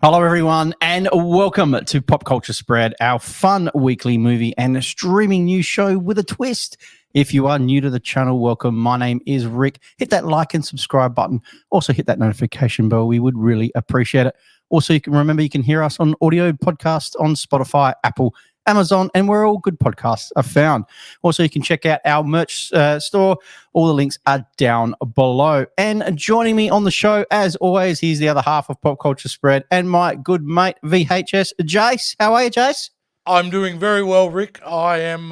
Hello, everyone, and welcome to Pop Culture Spread, our fun weekly movie and streaming news show with a twist. If you are new to the channel, welcome. My name is Rick. Hit that like and subscribe button. Also, hit that notification bell. We would really appreciate it. Also, you can hear us on audio podcasts on Spotify, Apple, Amazon, and where all good podcasts are found. Also, you can check out our merch store. All the links are down below. And joining me on the show, as always, he's the other half of Pop Culture Spread and my good mate, VHS, Jace. How are you, Jace? I'm doing very well, Rick. I am,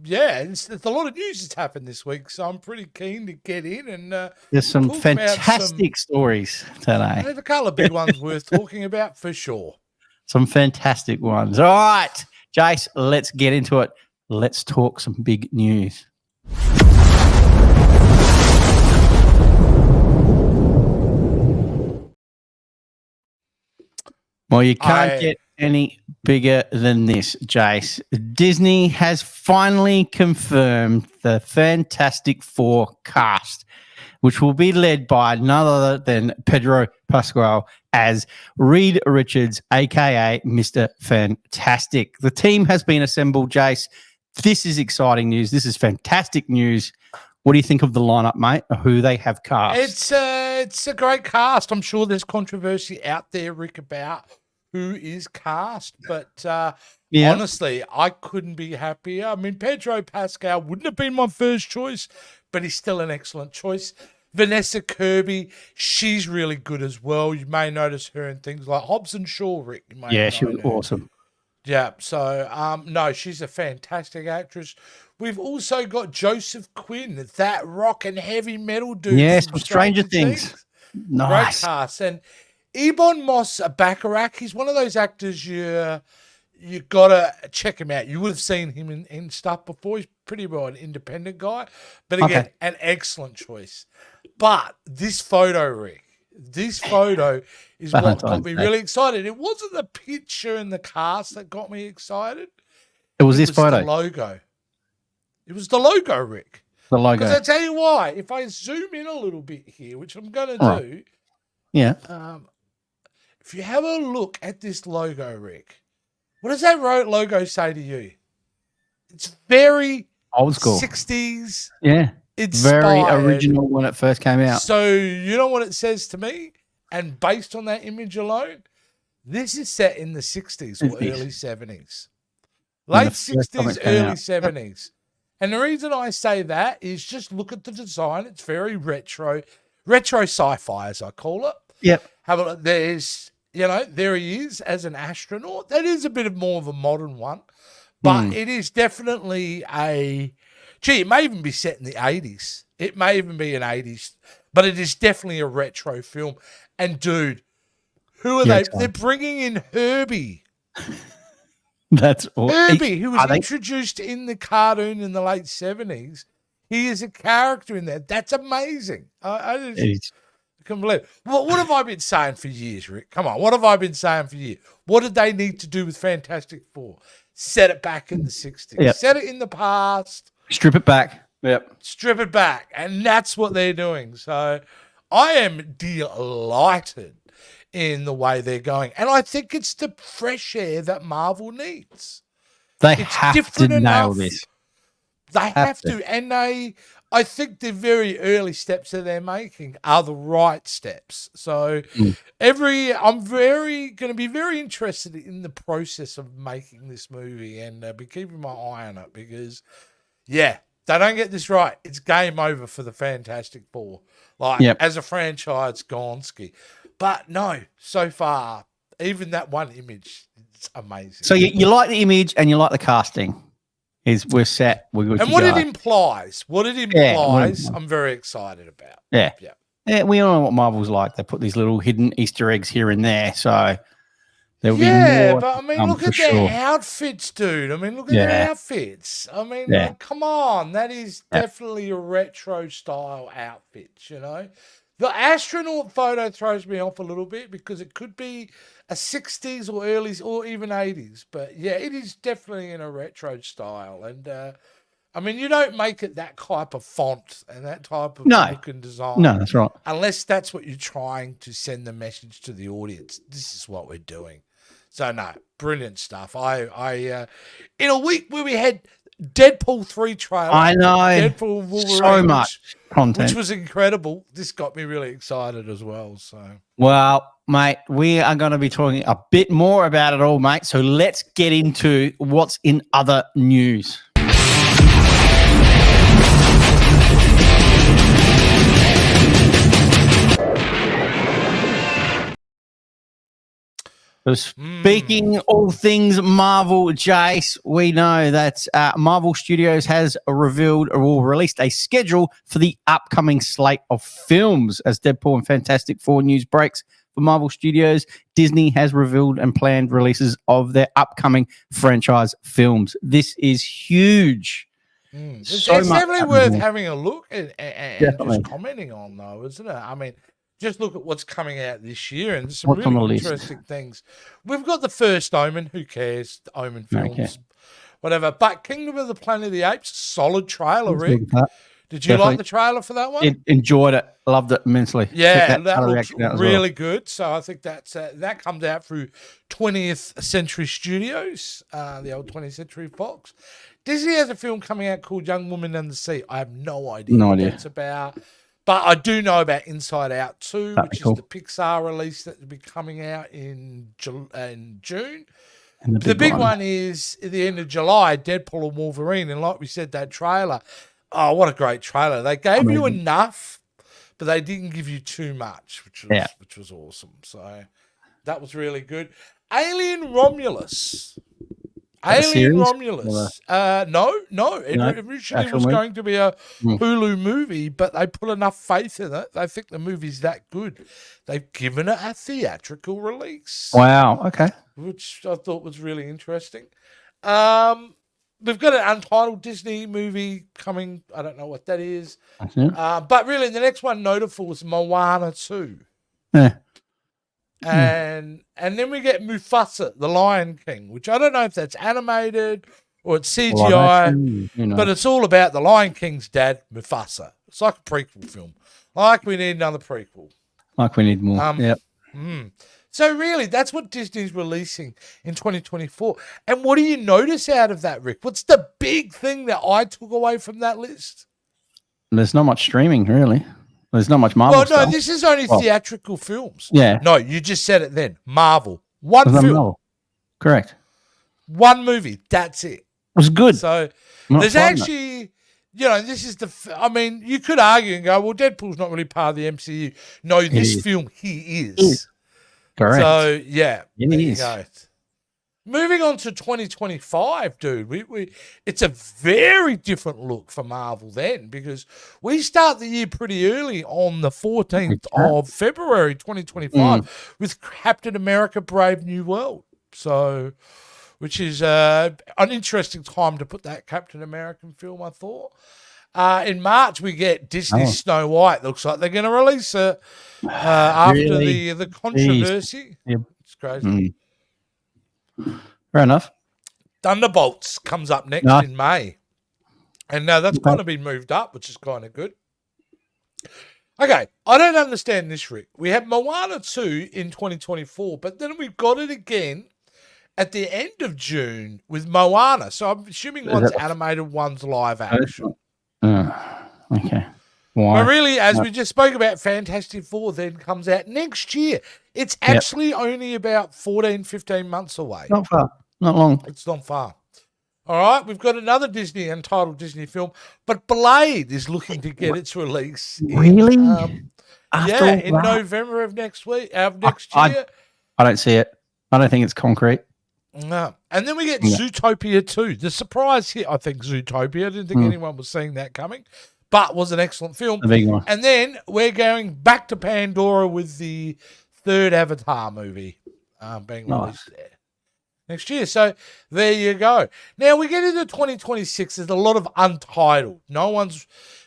it's a lot of news that's happened this week, so I'm pretty keen to get in and there's some fantastic stories today. There's a couple of big ones worth talking about for sure. Some fantastic ones. All right, Jace, let's get into it. Let's talk some big news. Well, you can't get any bigger than this, Jace. Disney has finally confirmed the Fantastic Four cast, which will be led by none other than Pedro Pascal as Reed Richards, a.k.a. Mr. Fantastic. The team has been assembled, Jace. This is exciting news. This is fantastic news. What do you think of the lineup, mate, or who they have cast? It's a great cast. I'm sure there's controversy out there, Rick, about who is cast, but honestly, I couldn't be happier. I mean, Pedro Pascal wouldn't have been my first choice, but he's still an excellent choice. Vanessa Kirby, she's really good as well. You may notice her in things like Hobbs and Shaw, Rick. She was awesome. Yeah, so, no, she's a fantastic actress. We've also got Joseph Quinn, that rock and heavy metal dude. Yes, from Stranger Things. Nice. Great cast. And Ebon Moss-Baccarat, he's one of those actors you got to check him out. You would have seen him in stuff before. He's pretty well an independent guy. But again, an excellent choice. But this photo, Rick, is what got me really excited. It wasn't the picture and the cast that got me excited. It was this photo. The logo. It was the logo, Rick. The logo. Because I tell you why. If I zoom in a little bit here, which I'm going to do. Yeah. If you have a look at this logo, Rick, what does that logo say to you? It's very old school, 60s. Yeah, inspired. Very original when it first came out. So you know what it says to me? And based on that image alone, this is set in the 60s or early 70s. Late 60s, early 70s. And the reason I say that is just look at the design. It's very retro sci-fi, as I call it. Yep. Have a look. There he is as an astronaut. That is a bit more of a modern one, but it is definitely it may even be set in the 80s. It may even be an 80s, but it is definitely a retro film. And dude, who are they? They're bringing in Herbie. That's awesome. Herbie, who was introduced in the cartoon in the late 70s. He is a character in there. That's amazing. I can't believe it. What have I been saying for years, Rick? Come on. What have I been saying for years? What did they need to do with Fantastic Four? Set it back in the 60s. Yep. Set it in the past. Strip it back. Yep. Strip it back. And that's what they're doing. So I am delighted in the way they're going. And I think it's the fresh air that Marvel needs. They have to nail this. They have to. And I think the very early steps that they're making are the right steps. So I'm going to be very interested in the process of making this movie and be keeping my eye on it because, they don't get this right. It's game over for the Fantastic Four. As a franchise, Gonski. But no, so far, even that one image, it's amazing. So you like the image and you like the casting. We're set. We're good. And what it implies, I'm very excited about. Yeah, we all know what Marvel's like. They put these little hidden Easter eggs here and there. So there'll be more. But I mean, look at their outfits, dude. I mean, look at their outfits. I mean, come on. That is definitely a retro style outfit, you know. The astronaut photo throws me off a little bit because it could be a 60s or early or even 80s. But yeah, it is definitely in a retro style. And I mean, you don't make it that type of font and that type of No. look and design. No, that's right. Unless that's what you're trying to send the message to the audience. This is what we're doing. So no, brilliant stuff. I in a week where we had Deadpool 3 trailer. I know. Deadpool Wolverine, so much content. which was incredible. This got me really excited as well. So well, mate, we are going to be talking a bit more about it all, mate. So let's get into what's in other news. So speaking all things Marvel, Jace, we know that Marvel Studios has revealed or released a schedule for the upcoming slate of films. As Deadpool and Fantastic Four news breaks for Marvel Studios, Disney has revealed and planned releases of their upcoming franchise films. This is huge. It's definitely worth having a look and just commenting on, though, isn't it? I mean, just look at what's coming out this year, and there's some really interesting things. We've got the first Omen. Who cares? The Omen films, whatever. But Kingdom of the Planet of the Apes, solid trailer, Rick. Did you like the trailer for that one? Enjoyed it. Loved it immensely. Yeah, that looks really good. So I think that's that comes out through 20th Century Studios, the old 20th Century Fox. Disney has a film coming out called Young Woman and the Sea. I have no idea what it's about. But I do know about Inside Out 2, which is the Pixar release that will be coming out in June. And the big one is at the end of July, Deadpool and Wolverine. And like we said, that trailer, oh, what a great trailer. They gave you enough, but they didn't give you too much, which was awesome. So that was really good. Alien Romulus. No. It originally was going to be a Hulu movie, but they put enough faith in it. They think the movie's that good. They've given it a theatrical release. Wow. Okay. Which I thought was really interesting. We've got an untitled Disney movie coming. I don't know what that is. But really, the next one notable is Moana 2. Yeah. And then we get Mufasa, the Lion King, which I don't know if that's animated or it's CGI, but it's all about the Lion King's dad, Mufasa. It's like a prequel film. Like we need another prequel. Like we need more. So really, that's what Disney's releasing in 2024. And what do you notice out of that, Rick? What's the big thing that I took away from that list? There's not much streaming, really. There's not much Marvel stuff. No, this is only theatrical films. Yeah. No, you just said it then. Marvel. One film. Marvel. Correct. One movie. That's it. It was good. So there's actually, this is I mean, you could argue and go, well, Deadpool's not really part of the MCU. No, this film, he is. Correct. So, yeah. There you go. Moving on to 2025, dude, it's a very different look for Marvel then, because we start the year pretty early on the 14th of February 2025 with Captain America Brave New World. So, which is an interesting time to put that Captain American film, I thought. In March, we get Disney's Snow White. Looks like they're going to release it after the controversy. Yep. It's crazy. Fair enough. Thunderbolts comes up next in May. And now that's kind of been moved up, which is kind of good. Okay, I don't understand this, Rick. We have Moana 2 in 2024, but then we've got it again at the end of June with Moana. So I'm assuming one's animated, one's live action. Okay. Why? But really, as we just spoke about, Fantastic Four then comes out next year. It's actually only about 14, 15 months away. Not far. Not long. It's not far. All right, we've got another untitled Disney film, but Blade is looking to get its release. Really? In November of next year. I don't see it. I don't think it's concrete. No. And then we get Zootopia 2. The surprise here, I think, Zootopia. I didn't think anyone was seeing that coming, but was an excellent film. A big one. And then we're going back to Pandora with the third Avatar movie being released there next year. So there you go. Now we get into 2026. There's a lot of untitled.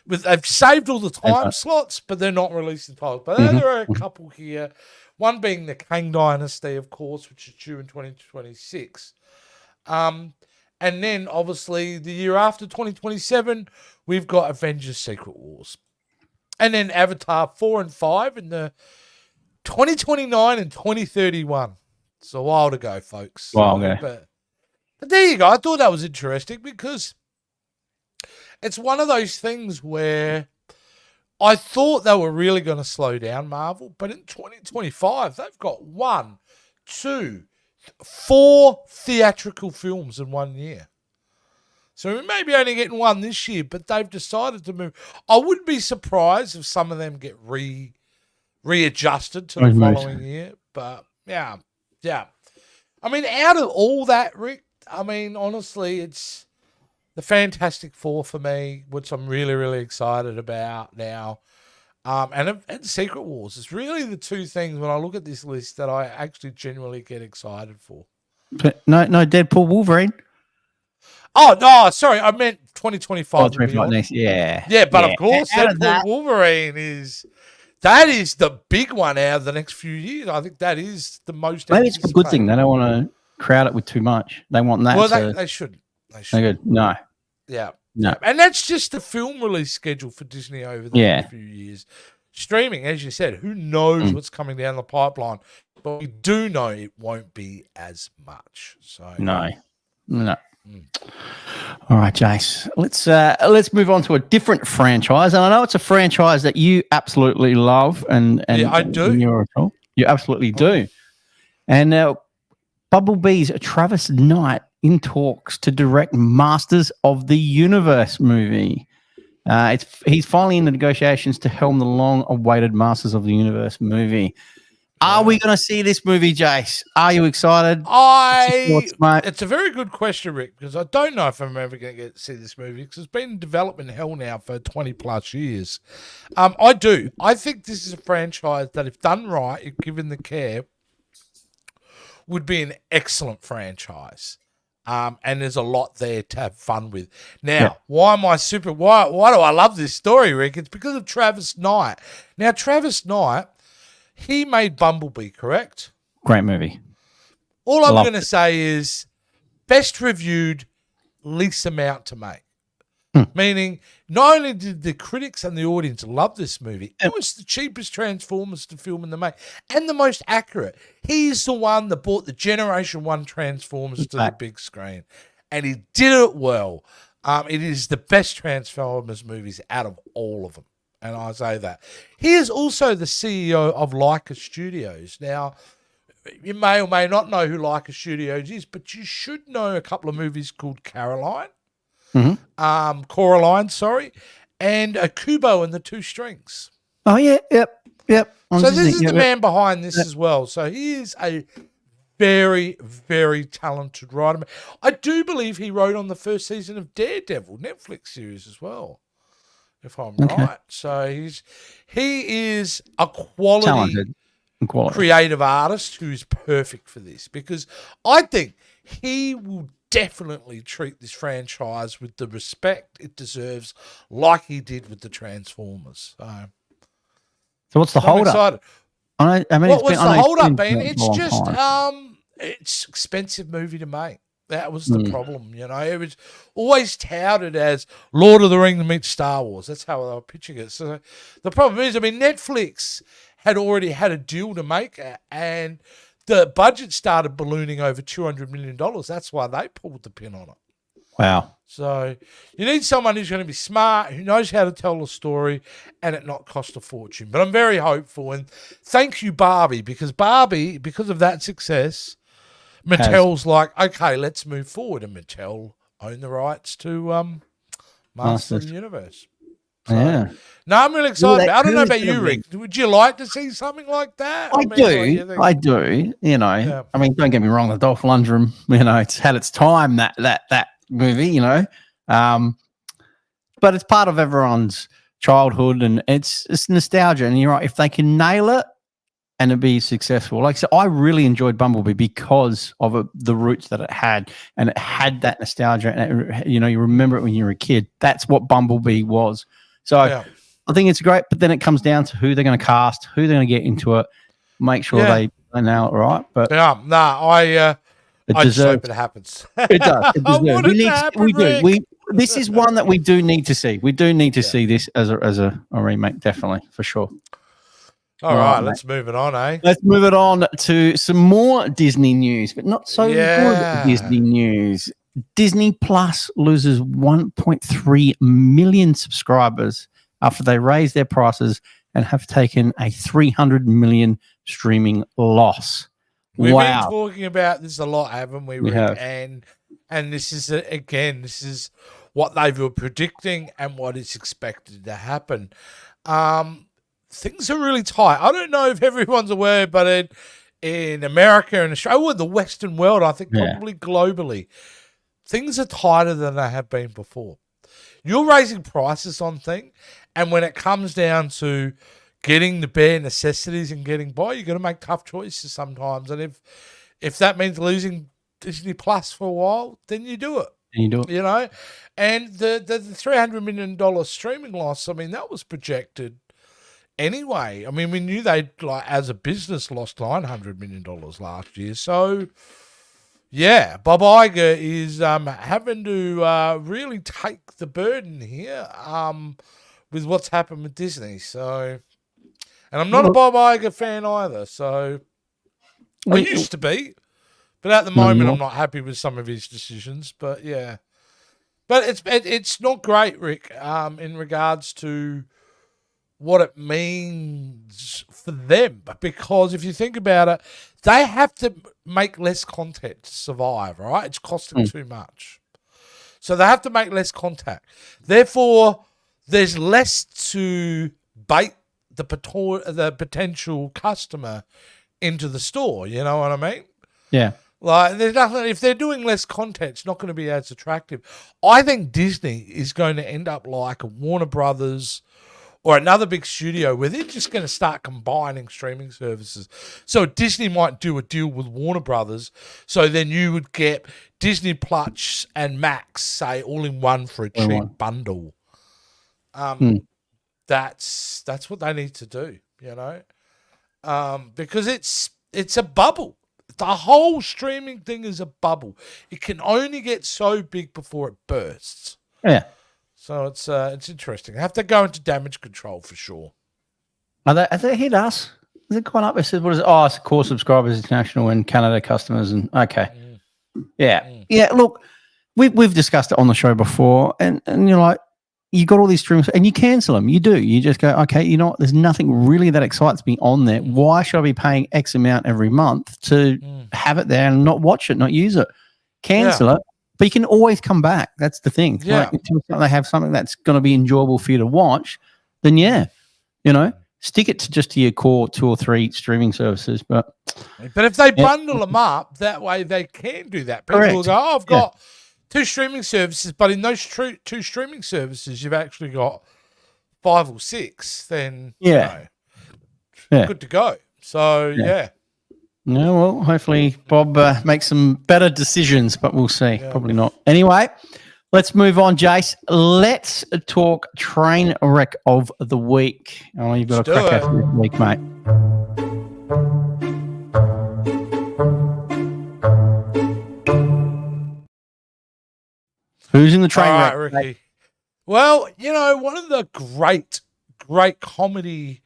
They've saved all the time slots, but they're not releasing titles. But there are a couple here. One being the Kang Dynasty, of course, which is due in 2026. And And then, obviously, the year after, 2027, we've got Avengers Secret Wars. And then Avatar 4 and 5 in the 2029 and 2031. It's a while to go, folks. Wow, okay. But there you go. I thought that was interesting because it's one of those things where I thought they were really going to slow down Marvel, but in 2025, they've got 1, 2, 4 theatrical films in 1 year. So we may be only getting 1 this year, but they've decided to move. I wouldn't be surprised if some of them get readjusted to the following year. But yeah. I mean, out of all that, Rick, I mean, honestly, it's the Fantastic Four for me, which I'm really, really excited about now. And Secret Wars. It's really the 2 things when I look at this list that I actually genuinely get excited for. But no Deadpool Wolverine. Oh, no, sorry. I meant 2025. Yeah. Yeah, but of course, Deadpool Wolverine is the big one out of the next few years. I think that is the most. Maybe it's a good thing. They don't want to crowd it with too much. They want that. Well, they shouldn't. Good. No. Yeah. No. And that's just the film release schedule for Disney over the next few years. Streaming, as you said, who knows what's coming down the pipeline? But we do know it won't be as much. So no. All right, Jace. Let's move on to a different franchise, and I know it's a franchise that you absolutely love, and yeah, I do. You absolutely do. And Bumblebee's Travis Knight in talks to direct Masters of the Universe movie. He's finally in the negotiations to helm the long-awaited Masters of the Universe movie. Are we going to see this movie, Jace? Are you excited? It's a very good question, Rick, because I don't know if I'm ever going to get to see this movie because it's been in development hell now for 20 plus years. I do. I think this is a franchise that, if done right, if given the care, would be an excellent franchise. And there's a lot there to have fun with. Now, why do I love this story, Rick? It's because of Travis Knight. Now, Travis Knight, he made Bumblebee, correct? Great movie. All I'm going to say is best reviewed, least amount to make. Meaning, not only did the critics and the audience love this movie, it was the cheapest Transformers to film in the make and the most accurate. He's the one that brought the Generation 1 Transformers to the big screen, and he did it well. It is the best Transformers movies out of all of them, and I say that. He is also the CEO of Leica Studios. Now, you may or may not know who Leica Studios is, but you should know a couple of movies called Coraline, and a Kubo and the Two Strings. Oh, yeah, yep. So this is the man behind this as well. So he is a very, very talented writer. I do believe he wrote on the first season of Daredevil, Netflix series as well, if I'm right. So he is a quality creative artist who's perfect for this, because I think he will definitely treat this franchise with the respect it deserves, like he did with the Transformers. So what's the hold up? What's the hold up, Ben? It's just it's expensive movie to make. That was the problem, you know. It was always touted as Lord of the Rings meets Star Wars. That's how they were pitching it. So the problem is, I mean, Netflix had already had a deal to make it, and the budget started ballooning over $200 million. That's why they pulled the pin on it. Wow. So you need someone who's going to be smart, who knows how to tell a story, and it not cost a fortune. But I'm very hopeful. And thank you, Barbie, because of that success, Mattel's like, okay, let's move forward. And Mattel own the rights to Master of the Universe. So, no, I'm really excited. I don't know about you, Rick. Would you like to see something like that? I do. You know, I mean, don't get me wrong. The Dolph Lundgren, you know, it's had its time, that movie, you know, but it's part of everyone's childhood, and it's nostalgia. And you're right, if they can nail it and it be successful, like, so I really enjoyed Bumblebee because of the roots that it had, and it had that nostalgia, and you know, you remember it when you were a kid. That's what Bumblebee was. So I think it's great, but then it comes down to who they're going to cast, who they're going to get into it, make sure they nail it right. But It I just deserves. hope it happens. It does. It I deserves. want it to happen, We do. Rick. This is one that we do need to see. We do need to see this as a remake, definitely, for sure. All right, let's move it on, eh? Let's move it on to some more Disney news, but not so good Disney news. Disney Plus loses 1.3 million subscribers after they raised their prices and have taken a 300 million streaming loss. We've been talking about this a lot, haven't we, Rick? We have. And this is, again, this is what they were predicting and what is expected to happen. Things are really tight. I don't know if everyone's aware, but in America and Australia, or the Western world, I think probably globally, things are tighter than they have been before. You're raising prices on things, and when it comes down to getting the bare necessities and getting by, you're going to make tough choices sometimes. And if that means losing Disney Plus for a while, then you do it. You know? And the $300 million streaming loss, I mean, that was projected anyway. I mean, we knew they'd, like, as a business, lost $900 million last year. So, yeah, Bob Iger is having to really take the burden here with what's happened with Disney. So, and I'm not a Bob Iger fan either. So, I used to be, but at the moment, I'm not happy with some of his decisions. But yeah, but it's not great, Rick, in regards to what it means for them, because if you think about it, they have to make less content to survive, right? It's costing too much. So they have to make less contact. Therefore, there's less to bait the potential customer into the store, you know what I mean? Yeah. Like, there's nothing, if they're doing less content, it's not going to be as attractive. I think Disney is going to end up like a Warner Brothers or another big studio where they're just going to start combining streaming services. So Disney might do a deal with Warner Brothers, so then you would get Disney Plus and Max, say, all in one for a cheap bundle. That's what they need to do, you know, because it's a bubble. The whole streaming thing is a bubble. It can only get so big before it bursts. Yeah. So it's interesting. I have to go into damage control for sure. Have they hit us? Is it gone up? It says, what is it? Oh, it's core subscribers, international and Canada customers. And okay. Yeah. Look, we've discussed it on the show before, and you're like, you got all these streams and you cancel them. You do. You just go, okay, you know what? There's nothing really that excites me on there. Why should I be paying X amount every month to have it there and not watch it, not use it? Cancel it. But you can always come back. That's the thing. Yeah. Like, until they have something that's going to be enjoyable for you to watch, then stick it to your core 2 or 3 streaming services. But if they bundle them up, that way they can do that. People will go, oh, I've got 2 streaming services, but in those 2 streaming services, you've actually got 5 or 6. Then good to go. So yeah. No, well, hopefully Bob makes some better decisions, but we'll see. Yeah. Probably not. Anyway, let's move on, Jace. Let's talk train wreck of the week. Oh, you've got a crack after this week, mate. Who's in the train wreck? Ricky. Mate? Well, one of the great comedy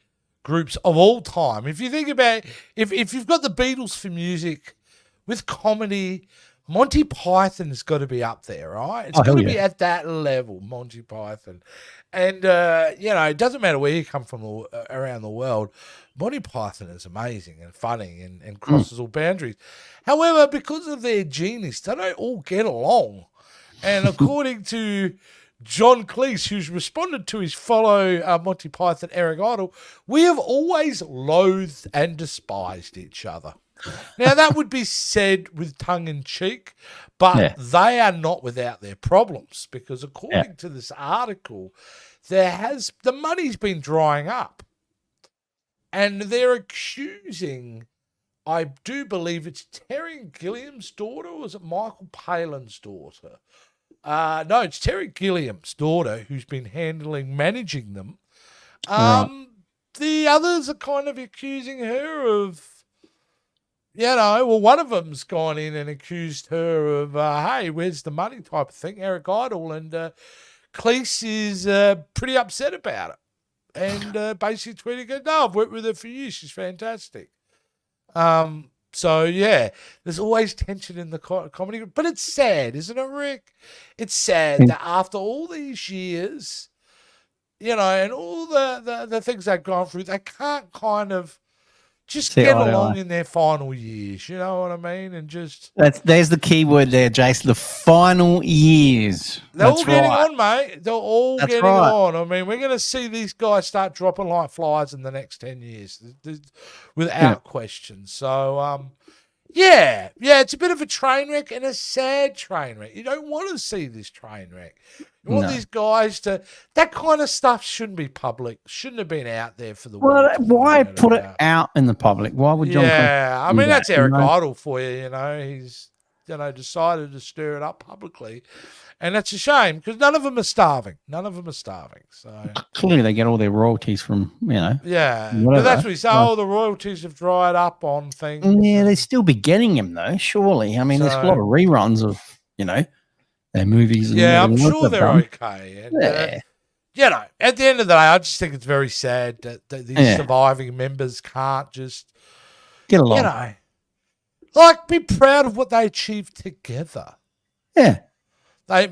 groups of all time. If you think about if you've got the Beatles for music, with comedy, Monty Python has got to be up there, right? It's got to be at that level, Monty Python. And it doesn't matter where you come from around the world, Monty Python is amazing and funny and crosses all boundaries. However, because of their genius, they don't all get along. And according to John Cleese, who's responded to his fellow Monty Python Eric Idle, we have always loathed and despised each other. Now, that would be said with tongue in cheek, but they are not without their problems, because according to this article, the money's been drying up, and they're accusing, I do believe it's Terry Gilliam's daughter, or is it Michael Palin's daughter? No, it's Terry Gilliam's daughter who's been managing them. The others are kind of accusing her of, well, one of them's gone in and accused her of, hey, where's the money type of thing, Eric Idle, and Cleese is pretty upset about it. And basically tweeting, no, I've worked with her for years. She's fantastic. So, yeah, there's always tension in the comedy. But it's sad, isn't it, Rick? It's sad that after all these years, and all the things they've gone through, they can't kind of just get along in their final years. You know what I mean? And just... There's the key word there, Jason. The final years. They're all getting on, mate. They're all getting on. I mean, we're going to see these guys start dropping like flies in the next 10 years, without question. So, yeah, it's a bit of a train wreck and a sad train wreck. You don't want to see this train wreck. You want these guys to... That kind of stuff shouldn't be public. Shouldn't have been out there for the world. Why put it out in the public? Why would John... Yeah, I mean, that's Eric Idle for you, He's, decided to stir it up publicly. And that's a shame because none of them are starving. So clearly they get all their royalties from, Yeah, whatever. But that's what we say. The royalties have dried up on things. Yeah, they still be getting them though, surely. I mean, there's a lot of reruns of, their movies. And I'm sure they're okay. And, at the end of the day, I just think it's very sad that these surviving members can't just get along. Be proud of what they achieved together. Yeah.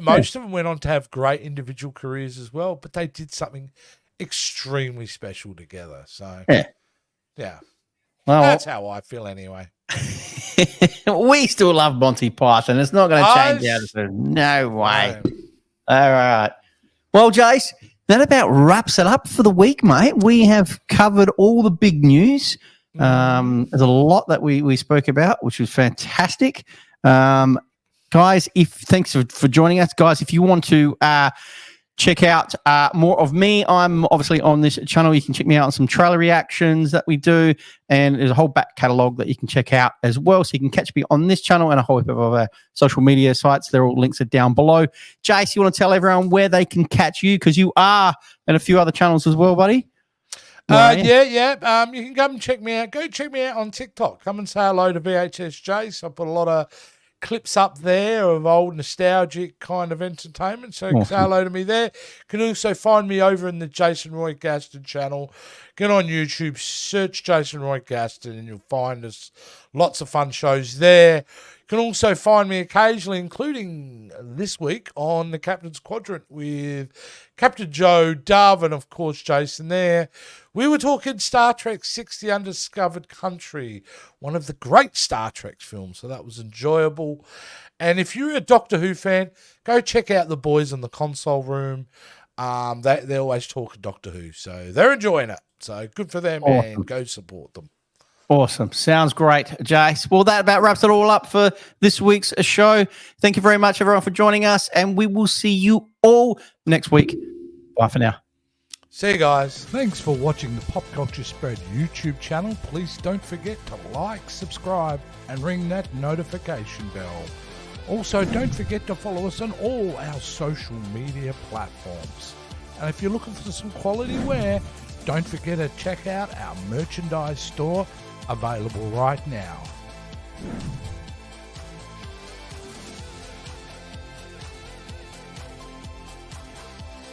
Most of them went on to have great individual careers as well, but they did something extremely special together. So, yeah. Well, that's how I feel anyway. We still love Monty Python. It's not going to change out. No way. All right. Well, Jace, that about wraps it up for the week, mate. We have covered all the big news. There's a lot that we spoke about, which was fantastic. Guys, thanks for joining us. Guys, if you want to check out more of me, I'm obviously on this channel. You can check me out on some trailer reactions that we do, and there's a whole back catalogue that you can check out as well. So you can catch me on this channel and a whole heap of other social media sites. They're all links are down below. Jace, you want to tell everyone where they can catch you because you are in a few other channels as well, buddy? Yeah. You can come and check me out. Go check me out on TikTok. Come and say hello to VHS Jace. I put a lot of clips up there of old nostalgic kind of entertainment. So say hello to me there. You can also find me over in the Jason Roy Gaston channel. Get on YouTube, search Jason Roy Gaston, and you'll find us lots of fun shows there. You can also find me occasionally, including this week, on the Captain's Quadrant with Captain Joe, Dove, and of course Jason there. We were talking Star Trek VI: The Undiscovered Country, one of the great Star Trek films, so that was enjoyable. And if you're a Doctor Who fan, go check out the boys in the console room. They always talk Doctor Who, so they're enjoying it. So good for them, and go support them. Awesome. Sounds great, Jace. Well, that about wraps it all up for this week's show. Thank you very much, everyone, for joining us, and we will see you all next week. Bye for now. See you guys. Thanks for watching the Pop Culture Spread YouTube channel. Please don't forget to like, subscribe, and ring that notification bell. Also, don't forget to follow us on all our social media platforms. And if you're looking for some quality wear, don't forget to check out our merchandise store available right now.